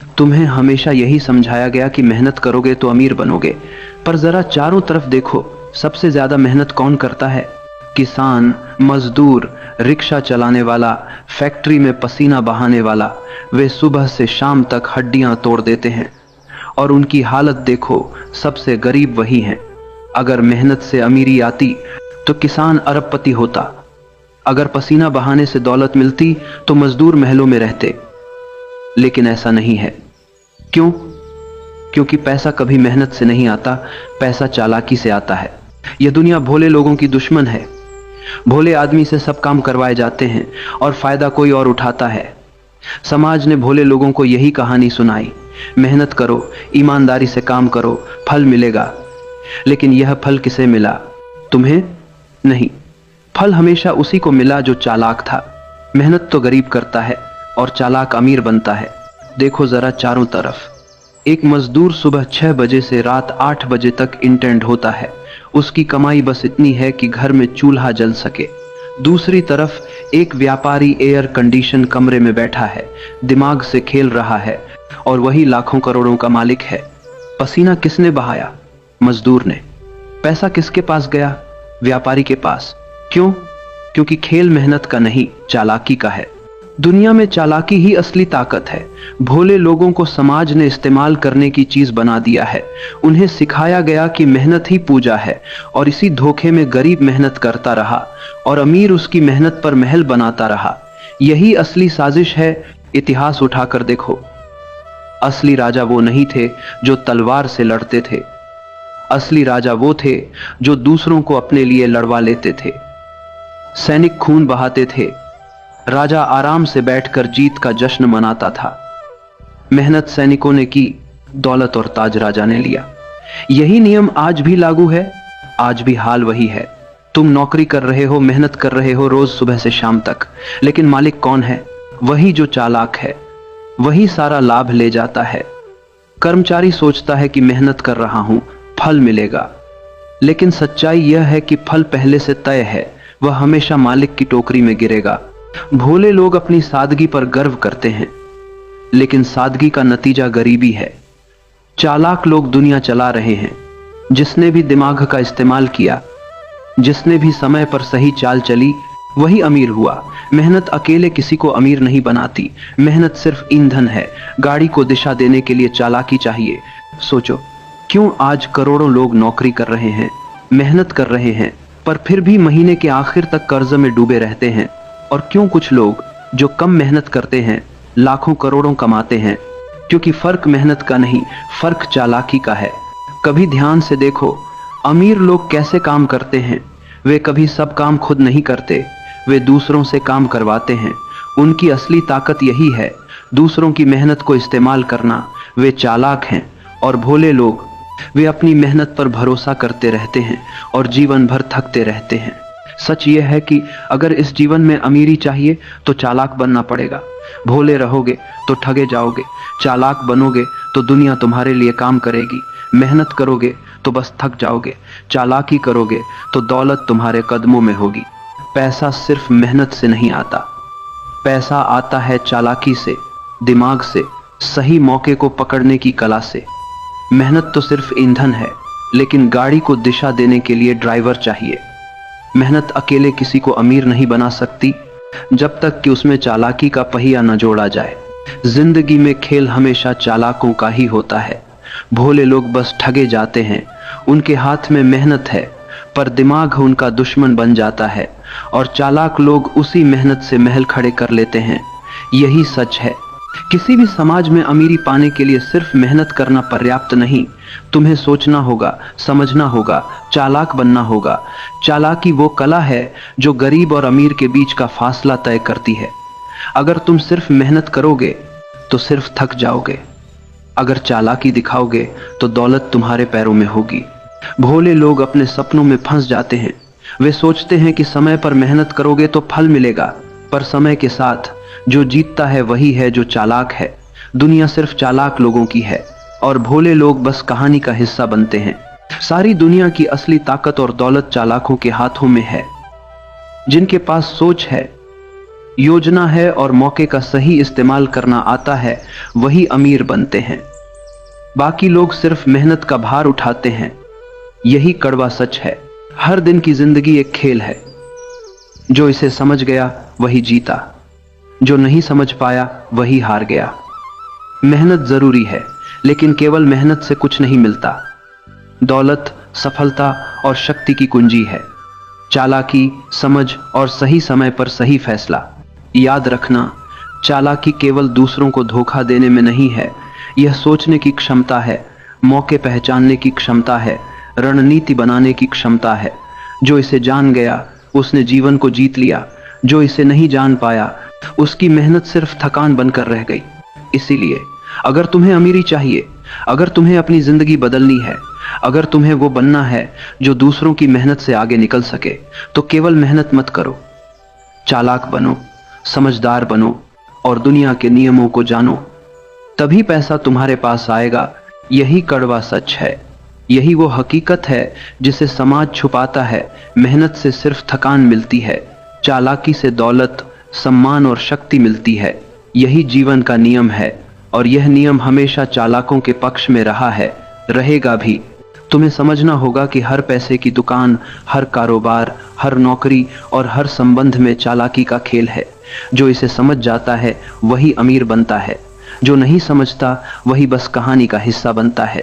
तुम्हें हमेशा यही समझाया गया कि मेहनत करोगे तो अमीर बनोगे, पर जरा चारों तरफ देखो, सबसे ज्यादा मेहनत कौन करता है? किसान, मजदूर, रिक्शा चलाने वाला, फैक्ट्री में पसीना बहाने वाला। वे सुबह से शाम तक हड्डियां तोड़ देते हैं, और उनकी हालत देखो, सबसे गरीब वही हैं। अगर मेहनत से अमीरी आती तो किसान अरबपति होता, अगर पसीना बहाने से दौलत मिलती तो मजदूर महलों में रहते। लेकिन ऐसा नहीं है। क्यों? क्योंकि पैसा कभी मेहनत से नहीं आता, पैसा चालाकी से आता है। यह दुनिया भोले लोगों की दुश्मन है। भोले आदमी से सब काम करवाए जाते हैं और फायदा कोई और उठाता है। समाज ने भोले लोगों को यही कहानी सुनाई, मेहनत करो, ईमानदारी से काम करो, फल मिलेगा। लेकिन यह फल किसे मिला? तुम्हें नहीं। फल हमेशा उसी को मिला जो चालाक था। मेहनत तो गरीब करता है और चालाक अमीर बनता है। देखो जरा चारों तरफ। एक मजदूर सुबह 6 बजे से रात 8 बजे तक इंटेंड होता है। उसकी कमाई बस इतनी है कि घर में चूल्हा जल सके। दूसरी तरफ एक व्यापारी एयर कंडीशन कमरे में बैठा है, दिमाग से खेल रहा है, और वही लाखों करोड़ों का मालिक है। पसीना किसने बहाया? मजदूर ने। पैसा किसके पास गया? व्यापारी के पास। क्यों? क्योंकि खेल मेहनत का नहीं, चालाकी का है। दुनिया में चालाकी ही असली ताकत है। भोले लोगों को समाज ने इस्तेमाल करने की चीज बना दिया है। उन्हें सिखाया गया कि मेहनत ही पूजा है, और इसी धोखे में गरीब मेहनत करता रहा और अमीर उसकी मेहनत पर महल बनाता रहा। यही असली साजिश है। इतिहास उठाकर देखो। असली राजा वो नहीं थे जो तलवार से लड़ते थे। असली राजा वो थे जो दूसरों को अपने लिए लड़वा लेते थे। सैनिक खून बहाते थे, राजा आराम से बैठकर जीत का जश्न मनाता था। मेहनत सैनिकों ने की, दौलत और ताज राजा ने लिया। यही नियम आज भी लागू है। आज भी हाल वही है। तुम नौकरी कर रहे हो, मेहनत कर रहे हो रोज सुबह से शाम तक, लेकिन मालिक कौन है? वही जो चालाक है। वही सारा लाभ ले जाता है। कर्मचारी सोचता है कि मेहनत कर रहा हूं, फल मिलेगा, लेकिन सच्चाई यह है कि फल पहले से तय है। वह हमेशा मालिक की टोकरी में गिरेगा। भोले लोग अपनी सादगी पर गर्व करते हैं, लेकिन सादगी का नतीजा गरीबी है। चालाक लोग दुनिया चला रहे हैं। जिसने भी दिमाग का इस्तेमाल किया, जिसने भी समय पर सही चाल चली, वही अमीर हुआ। मेहनत अकेले किसी को अमीर नहीं बनाती। मेहनत सिर्फ ईंधन है। गाड़ी को दिशा देने के लिए चालाकी चाहिए। सोचो, क्यों आज करोड़ों लोग नौकरी कर रहे हैं, मेहनत कर रहे हैं, पर फिर भी महीने के आखिर तक कर्ज में डूबे रहते हैं? और क्यों कुछ लोग जो कम मेहनत करते हैं लाखों करोड़ों कमाते हैं? क्योंकि फर्क मेहनत का नहीं, फर्क चालाकी का है। कभी ध्यान से देखो, अमीर लोग कैसे काम करते हैं। वे कभी सब काम खुद नहीं करते, वे दूसरों से काम करवाते हैं। उनकी असली ताकत यही है, दूसरों की मेहनत को इस्तेमाल करना। वे चालाक हैं। और भोले लोग, वे अपनी मेहनत पर भरोसा करते रहते हैं और जीवन भर थकते रहते हैं। सच यह है कि अगर इस जीवन में अमीरी चाहिए तो चालाक बनना पड़ेगा। भोले रहोगे तो ठगे जाओगे, चालाक बनोगे तो दुनिया तुम्हारे लिए काम करेगी। मेहनत करोगे तो बस थक जाओगे, चालाकी करोगे तो दौलत तुम्हारे कदमों में होगी। पैसा सिर्फ मेहनत से नहीं आता, पैसा आता है चालाकी से, दिमाग से, सही मौके को पकड़ने की कला से। मेहनत तो सिर्फ ईंधन है, लेकिन गाड़ी को दिशा देने के लिए ड्राइवर चाहिए। मेहनत अकेले किसी को अमीर नहीं बना सकती, जब तक कि उसमें चालाकी का पहिया न जोड़ा जाए। जिंदगी में खेल हमेशा चालाकों का ही होता है। भोले लोग बस ठगे जाते हैं। उनके हाथ में मेहनत है, पर दिमाग उनका दुश्मन बन जाता है, और चालाक लोग उसी मेहनत से महल खड़े कर लेते हैं। यही सच है। किसी भी समाज में अमीरी पाने के लिए सिर्फ मेहनत करना पर्याप्त नहीं। तुम्हें सोचना होगा, समझना होगा, चालाक बनना होगा। चालाकी वो कला है जो गरीब और अमीर के बीच का फासला तय करती है। अगर तुम सिर्फ मेहनत करोगे तो सिर्फ थक जाओगे। अगर चालाकी दिखाओगे तो दौलत तुम्हारे पैरों में होगी। भोले लोग अपने सपनों में फंस जाते हैं। वे सोचते हैं कि समय पर मेहनत करोगे तो फल मिलेगा, पर समय के साथ जो जीतता है वही है जो चालाक है। दुनिया सिर्फ चालाक लोगों की है, और भोले लोग बस कहानी का हिस्सा बनते हैं। सारी दुनिया की असली ताकत और दौलत चालाकों के हाथों में है। जिनके पास सोच है, योजना है और मौके का सही इस्तेमाल करना आता है, वही अमीर बनते हैं। बाकी लोग सिर्फ मेहनत का भार उठाते हैं। यही कड़वा सच है। हर दिन की जिंदगी एक खेल है। जो इसे समझ गया वही जीता, जो नहीं समझ पाया वही हार गया। मेहनत जरूरी है, लेकिन केवल मेहनत से कुछ नहीं मिलता। दौलत, सफलता और शक्ति की कुंजी है चालाकी, समझ और सही समय पर सही फैसला। याद रखना, चालाकी केवल दूसरों को धोखा देने में नहीं है, यह सोचने की क्षमता है, मौके पहचानने की क्षमता है, रणनीति बनाने की क्षमता है। जो इसे जान गया उसने जीवन को जीत लिया। जो इसे नहीं जान पाया उसकी मेहनत सिर्फ थकान बनकर रह गई। इसीलिए अगर तुम्हें अमीरी चाहिए, अगर तुम्हें अपनी जिंदगी बदलनी है, अगर तुम्हें वो बनना है जो दूसरों की मेहनत से आगे निकल सके, तो केवल मेहनत मत करो, चालाक बनो, समझदार बनो और दुनिया के नियमों को जानो। तभी पैसा तुम्हारे पास आएगा। यही कड़वा सच है। यही वो हकीकत है जिसे समाज छुपाता है। मेहनत से सिर्फ थकान मिलती है, चालाकी से दौलत, सम्मान और शक्ति मिलती है। यही जीवन का नियम है और यह नियम हमेशा चालाकों के पक्ष में रहा है, रहेगा भी। तुम्हें समझना होगा कि हर पैसे की दुकान, हर कारोबार, हर नौकरी और हर संबंध में चालाकी का खेल है। जो इसे समझ जाता है वही अमीर बनता है, जो नहीं समझता वही बस कहानी का हिस्सा बनता है।